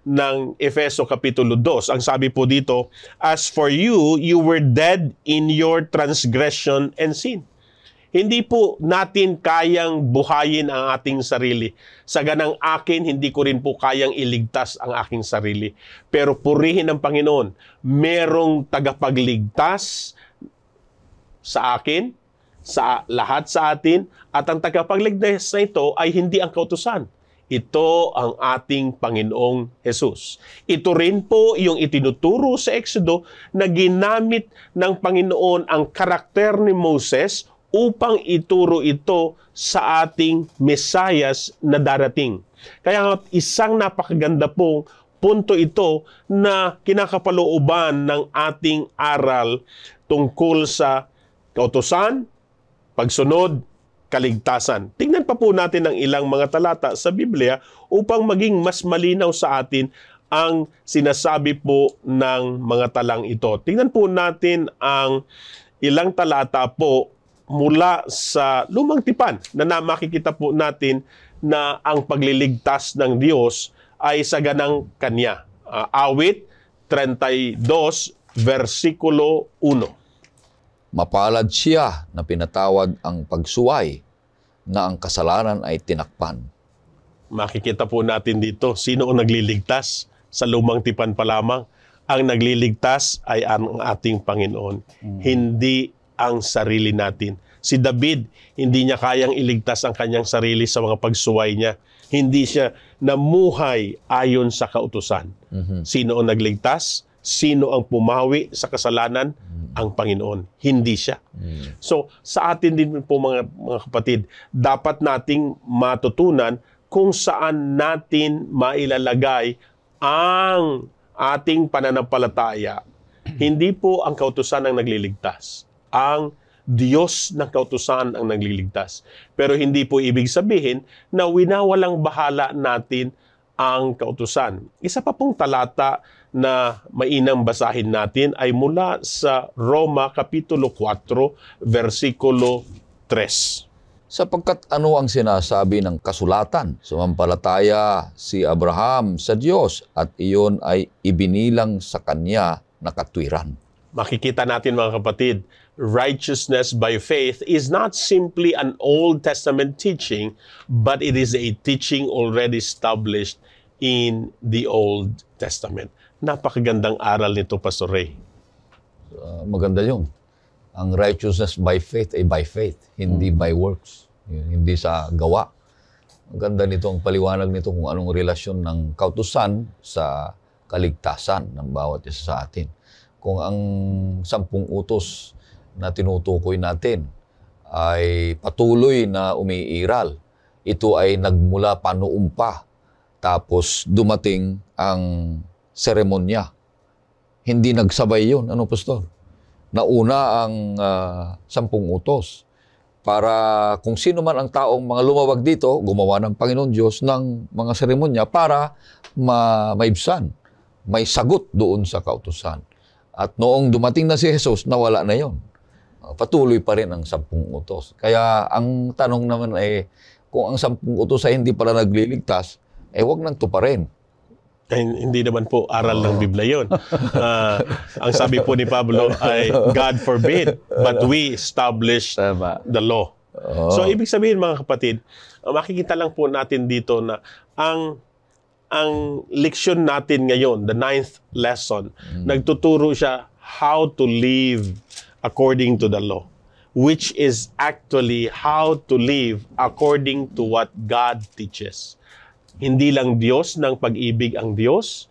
ng Efeso Kapitulo 2, ang sabi po dito, as for you, you were dead in your transgression and sin. Hindi po natin kayang buhayin ang ating sarili. Sa ganang akin, hindi ko rin po kayang iligtas ang aking sarili. Pero purihin ng Panginoon, merong tagapagligtas sa akin, sa lahat sa atin, at ang tagapagligtas na ito ay hindi ang kautusan. Ito ang ating Panginoong Jesus. Ito rin po yung itinuturo sa Exodo na ginamit ng Panginoon ang karakter ni Moses upang ituro ito sa ating Mesiyas na darating. Kaya isang napakaganda pong punto ito na kinakapalooban ng ating aral tungkol sa kautusan, pagsunod, kaligtasan. Tingnan pa po natin ang ilang mga talata sa Biblia upang maging mas malinaw sa atin ang sinasabi po ng mga talang ito. Tingnan po natin ang ilang talata po mula sa Lumang Tipan na makikita po natin na ang pagliligtas ng Diyos ay sa ganang Kanya. Awit 32, versikulo 1. Mapalad siya na pinatawad ang pagsuway na ang kasalanan ay tinakpan. Makikita po natin dito, sino ang nagliligtas? Sa lumang tipan pa lamang, ang nagliligtas ay ang ating Panginoon, hindi ang sarili natin. Si David, hindi niya kayang iligtas ang kanyang sarili sa mga pagsuway niya. Hindi siya namuhay ayon sa kautusan. Sino ang nagligtas? Sino ang pumawi sa kasalanan? Ang Panginoon. Hindi siya. So, sa atin din po mga kapatid, dapat nating matutunan kung saan natin mailalagay ang ating pananampalataya. Hindi po ang kautusan ang nagliligtas. Ang Diyos ng kautusan ang nagliligtas. Pero hindi po ibig sabihin na winawalang bahala natin ang kautusan. Isa pa pong talata na mainam basahin natin ay mula sa Roma Kapitulo 4, versikulo 3. Sapagkat ano ang sinasabi ng kasulatan? Sumampalataya si Abraham sa Diyos at iyon ay ibinilang sa kanya na katwiran. Makikita natin mga kapatid, righteousness by faith is not simply an Old Testament teaching, but it is a teaching already established in the Old Testament. Napakagandang aral nito, Pastor Ray. Maganda yun. Ang righteousness by faith ay by faith, hindi by works. Hindi sa gawa. Maganda nito ang paliwanag nito kung anong relasyon ng kautusan sa kaligtasan ng bawat isa sa atin. Kung ang 10 utos na tinutukoy natin ay patuloy na umiiral, ito ay nagmula pa noon pa, tapos dumating ang seremonya. Hindi nagsabay yun. Ano, Pastor? Nauna ang 10 utos para kung sino man ang taong mga lumawag dito, gumawa ng Panginoon Diyos ng mga seremonya para maibsan. May sagot doon sa kautusan. At noong dumating na si Jesus, nawala na yon. Patuloy pa rin ang 10 utos. Kaya ang tanong naman ay, kung ang 10 utos ay hindi pala nagliligtas, wag nang tuparin. Hindi naman po aral ng Biblia yun. Ang sabi po ni Pablo ay, God forbid, but we establish the law. So, ibig sabihin mga kapatid, makikita lang po natin dito na ang leksyon natin ngayon, the 9th lesson, nagtuturo siya how to live according to the law, which is actually how to live according to what God teaches. Hindi lang Diyos ng pag-ibig ang Diyos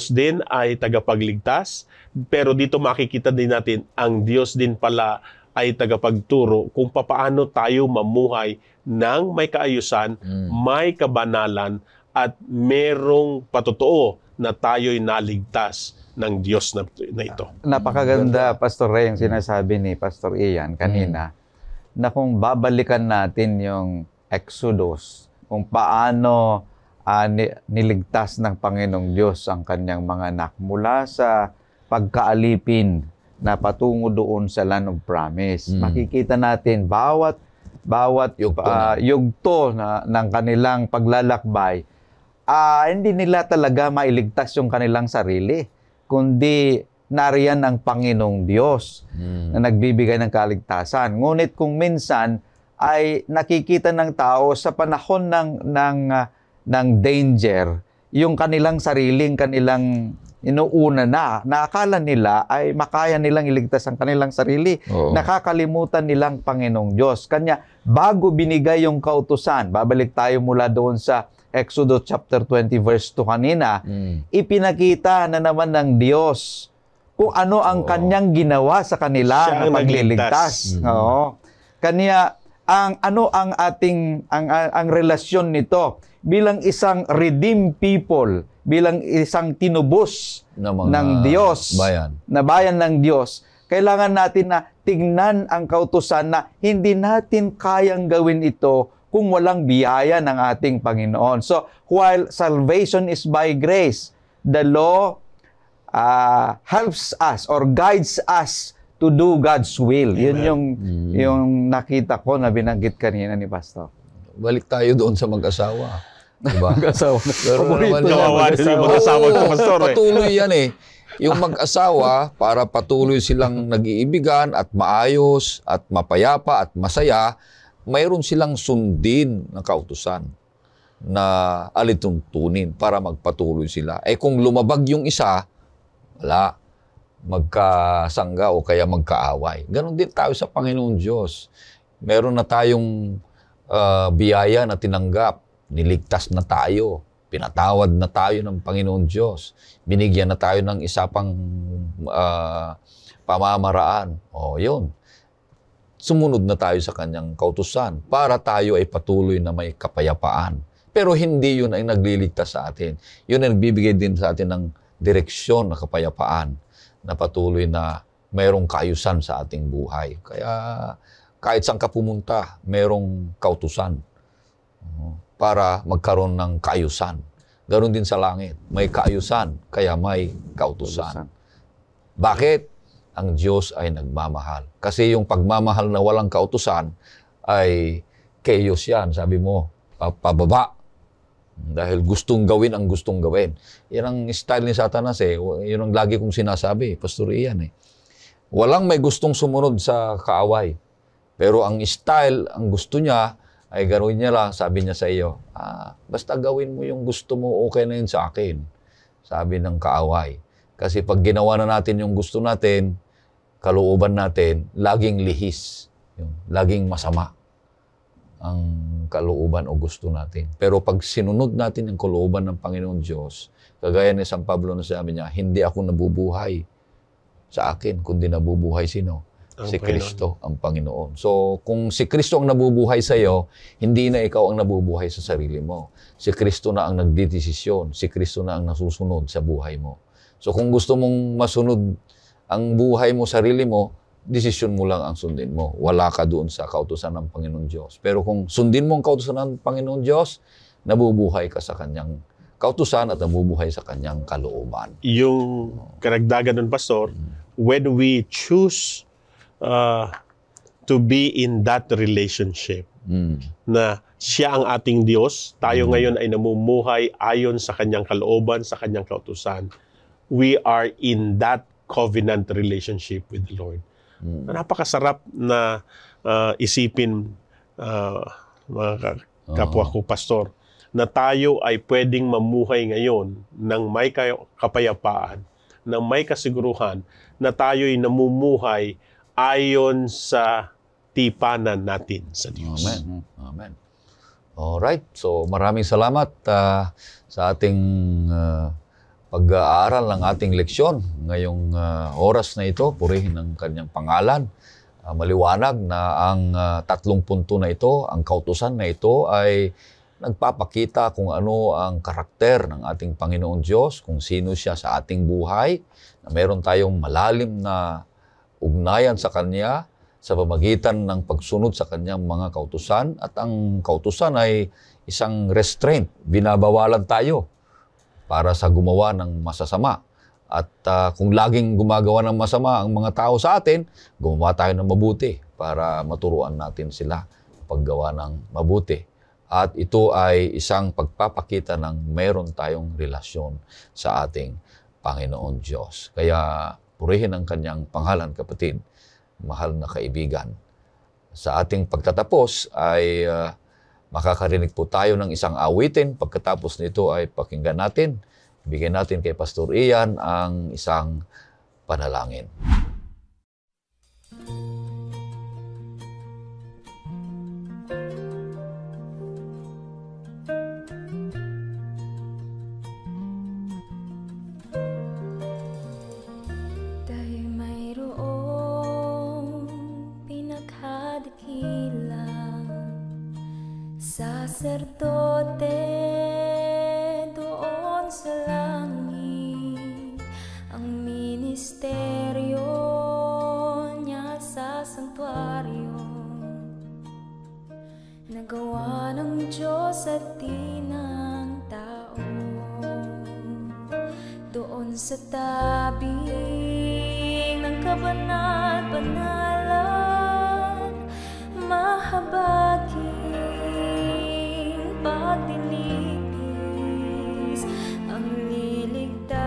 din ay tagapagligtas, pero dito makikita din natin, ang Diyos din pala ay tagapagturo kung papaano tayo mamuhay ng may kaayusan, may kabanalan, at merong patotoo na tayo'y naligtas ng Diyos na ito. Napakaganda, Pastor Ray, ang sinasabi ni Pastor Ian kanina, na kung babalikan natin yung Exodus, kung paano niligtas ng Panginoong Diyos ang kanyang mga anak mula sa pagkaalipin na patungo doon sa Land of Promise. Makikita natin bawat yugto ng kanilang paglalakbay, hindi nila talaga mailigtas yung kanilang sarili, kundi nariyan ang Panginoong Diyos na nagbibigay ng kaligtasan. Ngunit kung minsan ay nakikita ng tao sa panahon ng danger, yung kanilang kanilang inuuna na akala nila ay makaya nilang iligtas ang kanilang sarili. Nakakalimutan nilang Panginoong Diyos. Kanya, bago binigay yung kautusan, babalik tayo mula doon sa Exodus chapter 20 verse 2 kanina, ipinakita na naman ng Diyos kung ano ang kanyang ginawa sa kanila na pagliligtas. Kanya, ang relasyon nito bilang isang redeemed people, bilang isang tinubos ng Diyos, na bayan ng Diyos, kailangan natin na tignan ang kautusan na hindi natin kayang gawin ito kung walang biyaya ng ating Panginoon. So, while salvation is by grace, the law helps us or guides us to do God's will. Amen. Yun yung nakita ko na binanggit kanina ni Pastor. Balik tayo doon sa mag-asawa. Diba? Mag-asawa. Pero naman mag-asawa ito, Pastor. Patuloy yan eh. Yung mag-asawa, para patuloy silang nag-iibigan at maayos at mapayapa at masaya, mayroon silang sundin na kautusan na alituntunin para magpatuloy sila. Eh kung lumabag yung isa, wala, magkasangga o kaya magkaaway. Ganon din tayo sa Panginoon Diyos. Meron na tayong biyaya na tinanggap, niligtas na tayo, pinatawad na tayo ng Panginoon Diyos, binigyan na tayo ng isa pang pamamaraan. O yun, sumunod na tayo sa kanyang kautusan para tayo ay patuloy na may kapayapaan. Pero hindi yun ay nagliligtas sa atin. Yun ay nagbibigay din sa atin ng direksyon na kapayapaan na patuloy na mayroong kaayusan sa ating buhay. Kaya kahit saan ka pumunta, mayroong kautusan para magkaroon ng kaayusan. Ganon din sa langit. May kaayusan, kaya may kautusan. Bakit? Ang Diyos ay nagmamahal. Kasi yung pagmamahal na walang kautusan ay chaos yan. Sabi mo, pababa. Dahil gustong gawin ang gustong gawin. Yan ang style ni Satanas eh. Yun ang lagi kong sinasabi, Pastor Ian eh. Walang may gustong sumunod sa kaaway. Pero ang style, ang gusto niya, ay gawin niya lang, sabi niya sa iyo, basta gawin mo yung gusto mo, okay na yun sa akin. Sabi ng kaaway. Kasi pag ginawa na natin yung gusto natin, kalooban natin, laging lihis. Laging masama ang kalooban o gusto natin. Pero pag sinunod natin ang kalooban ng Panginoon Diyos, kagaya ni San Pablo na sabi niya, hindi ako nabubuhay sa akin, kundi nabubuhay sino? Si Kristo, ang Panginoon. So, kung si Kristo ang nabubuhay sa iyo, hindi na ikaw ang nabubuhay sa sarili mo. Si Kristo na ang nagdidesisyon. Si Kristo na ang nasusunod sa buhay mo. So, kung gusto mong masunod ang buhay mo, sarili mo, desisyon mo lang ang sundin mo. Wala ka doon sa kautusan ng Panginoon Diyos. Pero kung sundin mo ang kautusan ng Panginoon Diyos, nabubuhay ka sa kanyang kautusan at nabubuhay sa kanyang kalooban. Yung karagdagan nun, Pastor, when we choose to be in that relationship, na siya ang ating Diyos, tayo ngayon ay namumuhay ayon sa kanyang kalooban, sa kanyang kautusan, we are in that covenant relationship with the Lord. Napakasarap na isipin, mga kapwa ko, Pastor, na tayo ay pwedeng mamuhay ngayon ng may kapayapaan, ng may kasiguruhan, na tayo'y namumuhay ayon sa tipanan natin sa Diyos. Amen. Amen. Alright. So, maraming salamat sa ating pag-aaral ng ating leksyon ngayong oras na ito. Purihin ang kanyang pangalan. Maliwanag na ang tatlong punto na ito, ang kautusan na ito ay nagpapakita kung ano ang karakter ng ating Panginoon Diyos, kung sino siya sa ating buhay, na meron tayong malalim na ugnayan sa Kanya sa pamagitan ng pagsunod sa Kanyang mga kautusan. At ang kautusan ay isang restraint, binabawalan tayo para sa gumawa ng masasama. At kung laging gumagawa ng masama ang mga tao sa atin, gumawa tayo ng mabuti para maturuan natin sila paggawa ng mabuti. At ito ay isang pagpapakita ng mayroon tayong relasyon sa ating Panginoon Diyos. Kaya purihin ang kanyang pangalan, kapatid, mahal na kaibigan. Sa ating pagtatapos ay makakarinig po tayo ng isang awitin. Pagkatapos nito ay pakinggan natin. Bigyan natin kay Pastor Ian ang isang panalangin. Dahil mayroong pinaghadakilang saserdote doon sa langit, ang ministeryo niya sa santuaryo, nagawa ng Diyos at di ng tao. Doon sa tabing ng kabanat-banalan, mahabaging pagdilitis ang liligtas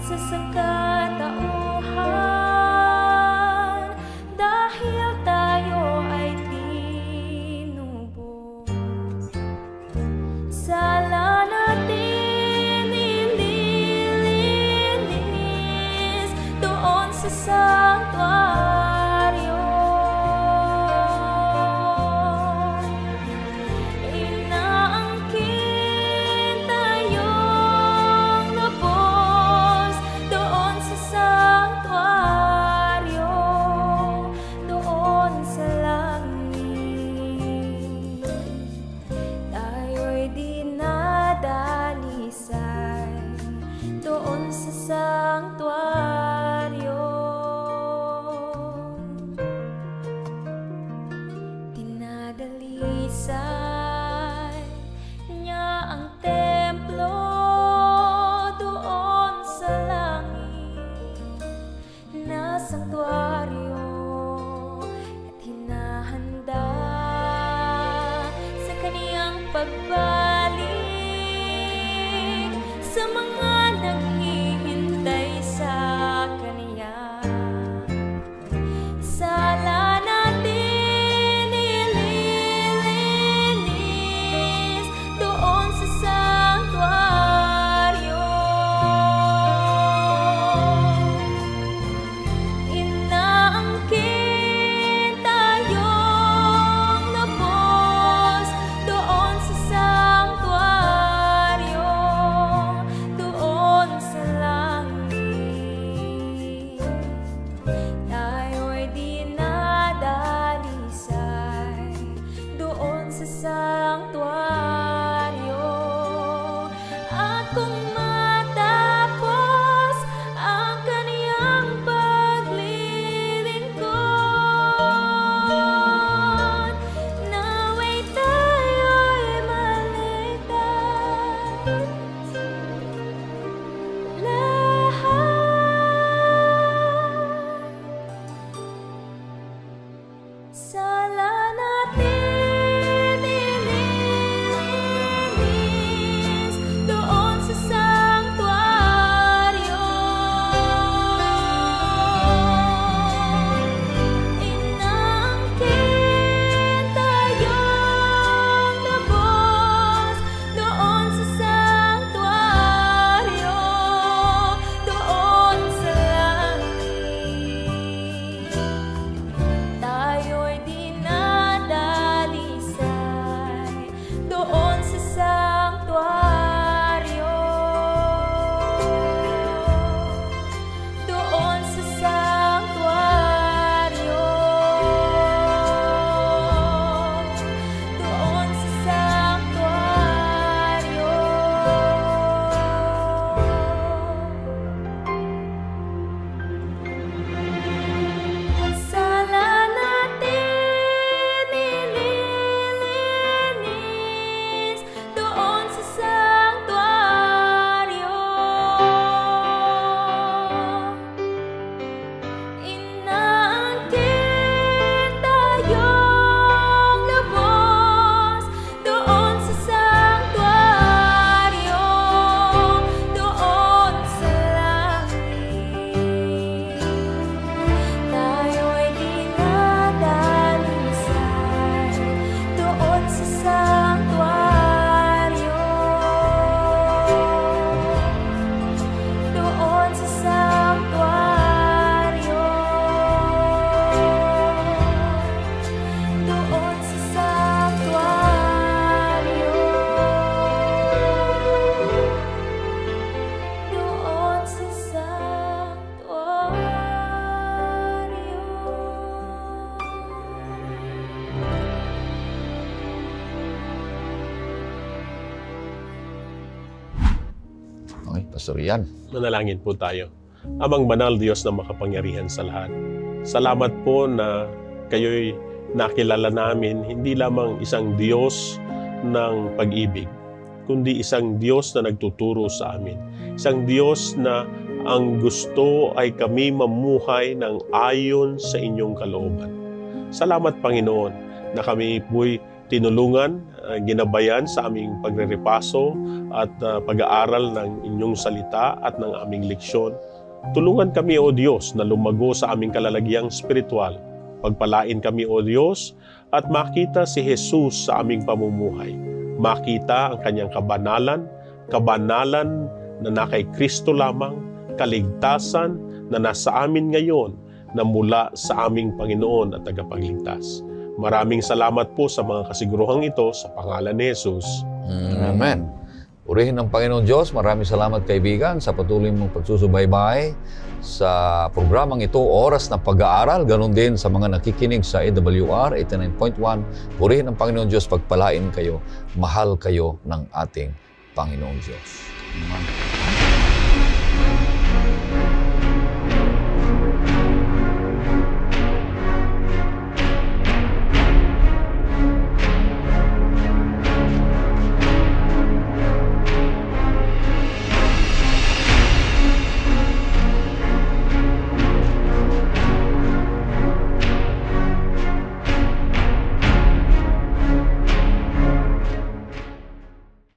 sa sangkatauhan. Dahil tayo ay pagbalik sa mga naghihintay sa Kanya. Sala natin ililinis doon sa sanktuaryo. Inaangkin tayong nabos doon sa sanktuaryo, doon sa langit. Tayo'y dinadalisay doon sa sanktuaryo. At kung matapos ang Kaniyang paglilingkod, nawa'y tayo'y maligtas lahat. Sala natin ililinis doon sa sanktuaryo. Inaangkin tayong nabos doon sa sanktuaryo, doon sa langit. Tayo'y dinadalisay doon sa sanktuaryo, doon sa sanktuaryo, doon sa sanktuaryo. Sala natin ililinis doon sa sanktuaryo. Inaangkin tayong lubos doon sa sanktuaryo, doon sa langit. Tayo'y dinadalisay doon sa sanktuaryo, doon sa sanktuaryo, doon sa sanktuaryo, doon sa sanktuaryo. Okay, Pastor Ian. Manalangin po tayo. Amang banal Diyos na makapangyarihan sa lahat, salamat po na kayo'y nakilala namin hindi lamang isang Diyos ng pag-ibig, kundi isang Diyos na nagtuturo sa amin. Isang Diyos na ang gusto ay kami mamuhay ng ayon sa inyong kalooban. Salamat, Panginoon, na kami po'y tinulungan, ginabayan sa aming pagrerepaso at pag-aaral ng inyong salita at ng aming leksyon. Tulungan kami, O Diyos, na lumago sa aming kalalagyang spiritual. Pagpalain kami, O Diyos, at makita si Jesus sa aming pamumuhay. Makita ang kanyang kabanalan na na kay Kristo lamang, kaligtasan na nasa amin ngayon na mula sa aming Panginoon at tagapagligtas. Maraming salamat po sa mga kasiguruhang ito sa pangalan ni Jesus. Amen. Purihin ng Panginoon Diyos. Maraming salamat, kaibigan, sa patuloy mong pagsusubaybay sa programang ito, Oras ng Pag-aaral. Ganon din sa mga nakikinig sa AWR 89.1. Purihin ng Panginoon Diyos. Pagpalain kayo. Mahal kayo ng ating Panginoon Diyos. Amen.